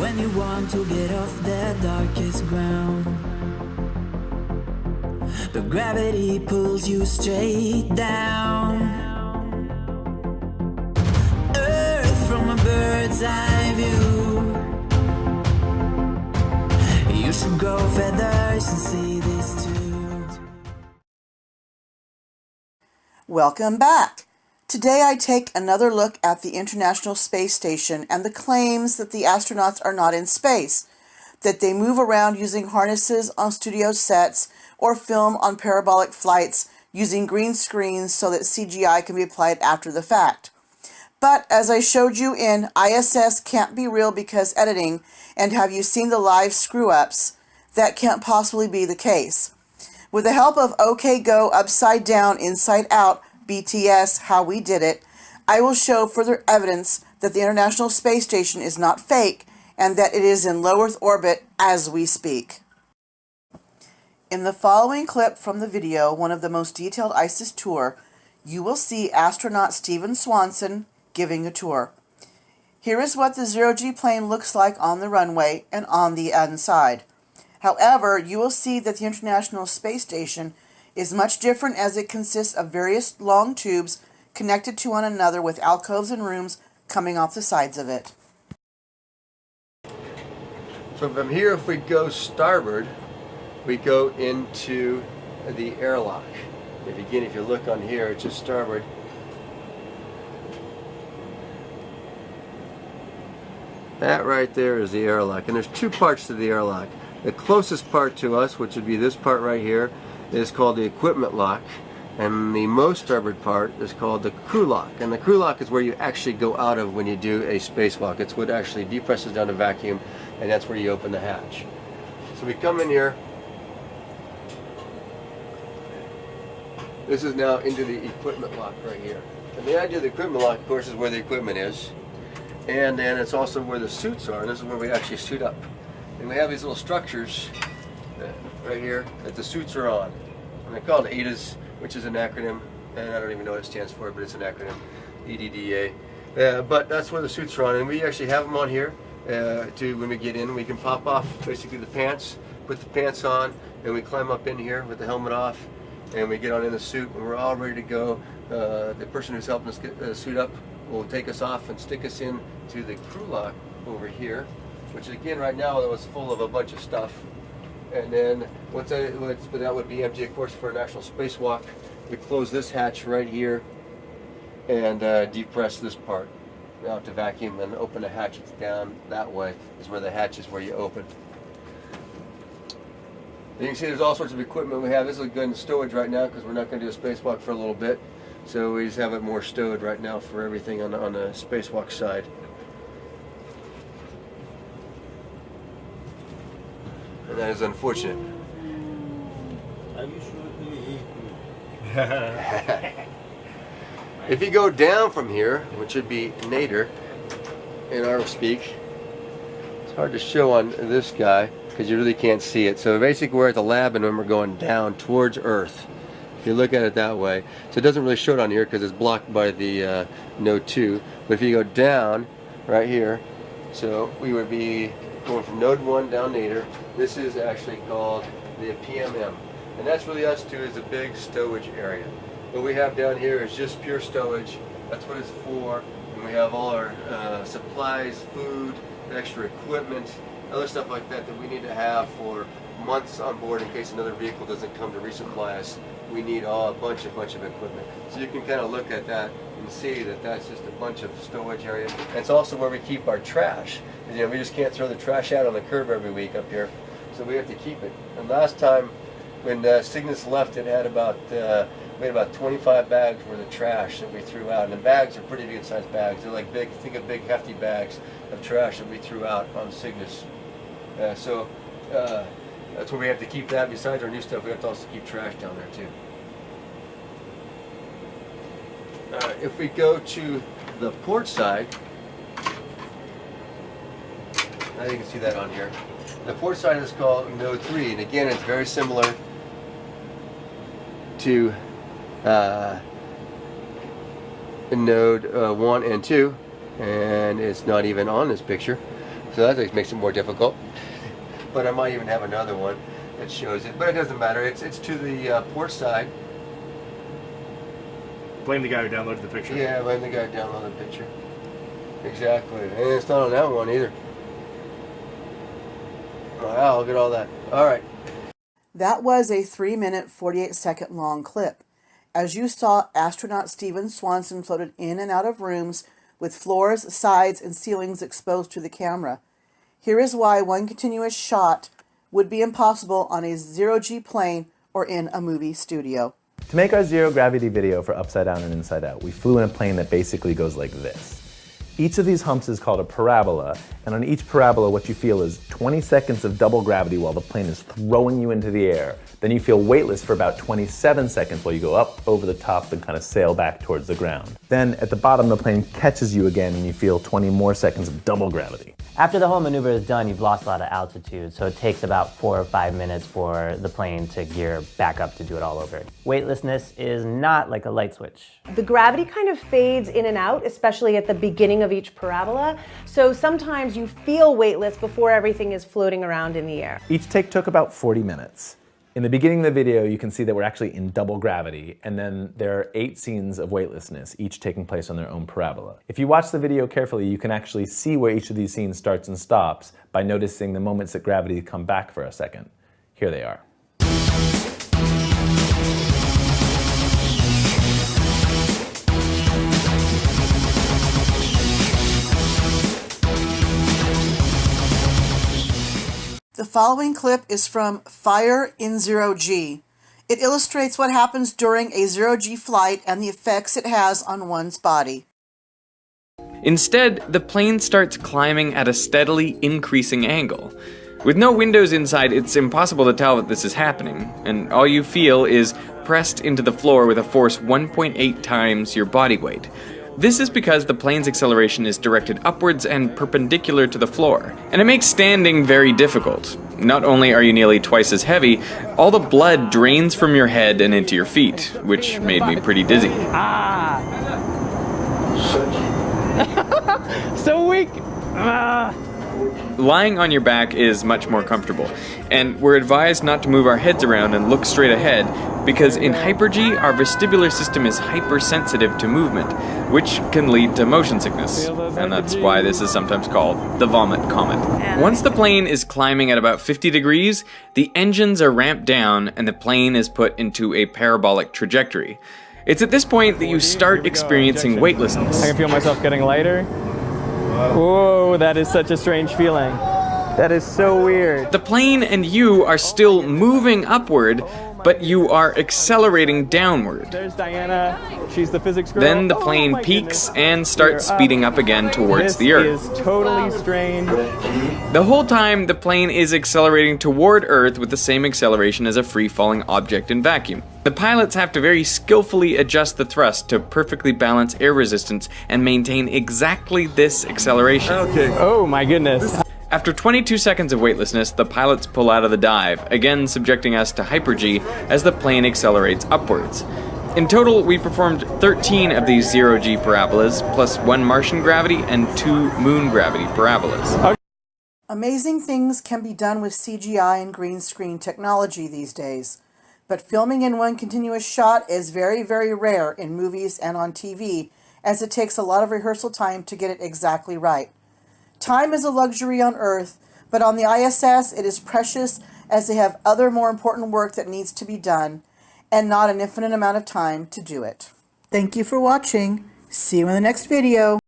when you want to get off the darkest ground. But gravity pulls you straight down. Earth from a bird's eye view. You should grow feathers and see this too. Welcome back. Today I take another look at the International Space Station and the claims that the astronauts are not in space, that they move around using harnesses on studio sets or film on parabolic flights using green screens so that CGI can be applied after the fact. But as I showed you in ISS Can't Be Real Because Editing and Have You Seen the Live Screw-Ups, that can't possibly be the case. With the help of OK Go Upside Down Inside Out BTS How We Did It, I will show further evidence that the International Space Station is not fake and that it is in low Earth orbit as we speak. In the following clip from the video, one of the most detailed ISS tour, you will see astronaut Stephen Swanson giving a tour. Here is what the zero-G plane looks like on the runway and on the inside. However, you will see that the International Space Station is much different as it consists of various long tubes connected to one another with alcoves and rooms coming off the sides of it. So from here, if we go starboard, we go into the airlock. If you look on here, it's just starboard. That right there is the airlock, and there's two parts to the airlock. The closest part to us, which would be this part right here, is called the equipment lock, and the most starboard part is called the crew lock. And the crew lock is where you actually go out of when you do a spacewalk. It's what actually depresses down to vacuum, and that's where you open the hatch. So we come in here. This is now into the equipment lock right here. And the idea of the equipment lock, of course, is where the equipment is. And then it's also where the suits are, and this is where we actually suit up. And we have these little structures right here that the suits are on. And they're called ADAs, which is an acronym, and I don't even know what it stands for, but it's an acronym, EDDA. But that's where the suits are on, and we actually have them on here when we get in. We can pop off basically the pants, put the pants on, and we climb up in here with the helmet off, and we get on in the suit, and we're all ready to go. The person who's helping us get the suit up will take us off and stick us in to the crew lock over here, which again right now it was full of a bunch of stuff. And then but that would be empty, of course, for an actual spacewalk. We close this hatch right here and depress this part out to vacuum, and open the hatches down that way is where the hatch is where you open. You can see there's all sorts of equipment we have. This is good in stowage right now because we're not going to do a spacewalk for a little bit. So we just have it more stowed right now for everything on the spacewalk side. And that is unfortunate. If you go down from here, which would be nadir in our speak, it's hard to show on this guy because you really can't see it. So basically we're at the lab and then we're going down towards Earth. If you look at it that way. So it doesn't really show it on here because it's blocked by the node 2. But if you go down right here, so we would be going from node 1 down nadir. This is actually called the PMM. And that's really us too, is a big stowage area. What we have down here is just pure stowage. That's what it's for. And we have all our supplies, food, extra equipment, other stuff like that that we need to have for months on board in case another vehicle doesn't come to resupply us. We need a bunch of equipment. So you can kind of look at that and see that that's just a bunch of stowage area. And it's also where we keep our trash. You know, we just can't throw the trash out on the curb every week up here, so we have to keep it. And last time when Cygnus left, it had about we had about 25 bags worth of trash that we threw out. And the bags are pretty good sized bags. They're like big, think of big hefty bags of trash that we threw out on Cygnus. So that's where we have to keep that. Besides our new stuff, we have to also keep trash down there too. If we go to the port side, I think you can see that on here. The port side is called node 3, and again it's very similar to node 1 and 2, and it's not even on this picture. So that makes it more difficult. But I might even have another one that shows it. But it doesn't matter. It's to the port side. Blame the guy who downloaded the picture. Yeah, blame the guy who downloaded the picture. Exactly. And it's not on that one either. Wow, look at all that. All right. That was a 3-minute, 48-second long clip. As you saw, astronaut Stephen Swanson floated in and out of rooms with floors, sides, and ceilings exposed to the camera. Here is why one continuous shot would be impossible on a zero-G plane or in a movie studio. To make our zero-gravity video for Upside Down and Inside Out, we flew in a plane that basically goes like this. Each of these humps is called a parabola, and on each parabola what you feel is 20 seconds of double gravity while the plane is throwing you into the air. Then you feel weightless for about 27 seconds while you go up over the top and kind of sail back towards the ground. Then at the bottom the plane catches you again and you feel 20 more seconds of double gravity. After the whole maneuver is done, you've lost a lot of altitude, so it takes about 4 or 5 minutes for the plane to gear back up to do it all over. Weightlessness is not like a light switch. The gravity kind of fades in and out, especially at the beginning of each parabola, so sometimes you feel weightless before everything is floating around in the air. Each take took about 40 minutes. In the beginning of the video, you can see that we're actually in double gravity, and then there are 8 scenes of weightlessness, each taking place on their own parabola. If you watch the video carefully, you can actually see where each of these scenes starts and stops by noticing the moments that gravity come back for a second. Here they are. The following clip is from Fire in Zero-G. It illustrates what happens during a zero-G flight and the effects it has on one's body. Instead, the plane starts climbing at a steadily increasing angle. With no windows inside, it's impossible to tell that this is happening, and all you feel is pressed into the floor with a force 1.8 times your body weight. This is because the plane's acceleration is directed upwards and perpendicular to the floor, and it makes standing very difficult. Not only are you nearly twice as heavy, all the blood drains from your head and into your feet, which made me pretty dizzy. So weak! Lying on your back is much more comfortable, and we're advised not to move our heads around and look straight ahead, because in hyper-G, our vestibular system is hypersensitive to movement, which can lead to motion sickness, and that's why this is sometimes called the vomit comet. Once the plane is climbing at about 50 degrees, the engines are ramped down and the plane is put into a parabolic trajectory. It's at this point that you start experiencing weightlessness. I can feel myself getting lighter. Whoa, that is such a strange feeling. That is so weird. The plane and you are still moving upward, but you are accelerating downward. There's Diana. She's the physics girl. Then the plane peaks and starts speeding up again towards the Earth. This is totally strange. The whole time, the plane is accelerating toward Earth with the same acceleration as a free-falling object in vacuum. The pilots have to very skillfully adjust the thrust to perfectly balance air resistance and maintain exactly this acceleration. Okay. Oh my goodness. After 22 seconds of weightlessness, the pilots pull out of the dive, again subjecting us to hyper-G as the plane accelerates upwards. In total, we performed 13 of these zero-G parabolas, plus 1 Martian gravity and 2 moon gravity parabolas. Okay. Amazing things can be done with CGI and green screen technology these days, but filming in one continuous shot is very, very rare in movies and on TV, as it takes a lot of rehearsal time to get it exactly right. Time is a luxury on Earth, but on the ISS it is precious, as they have other more important work that needs to be done, and not an infinite amount of time to do it. Thank you for watching. See you in the next video.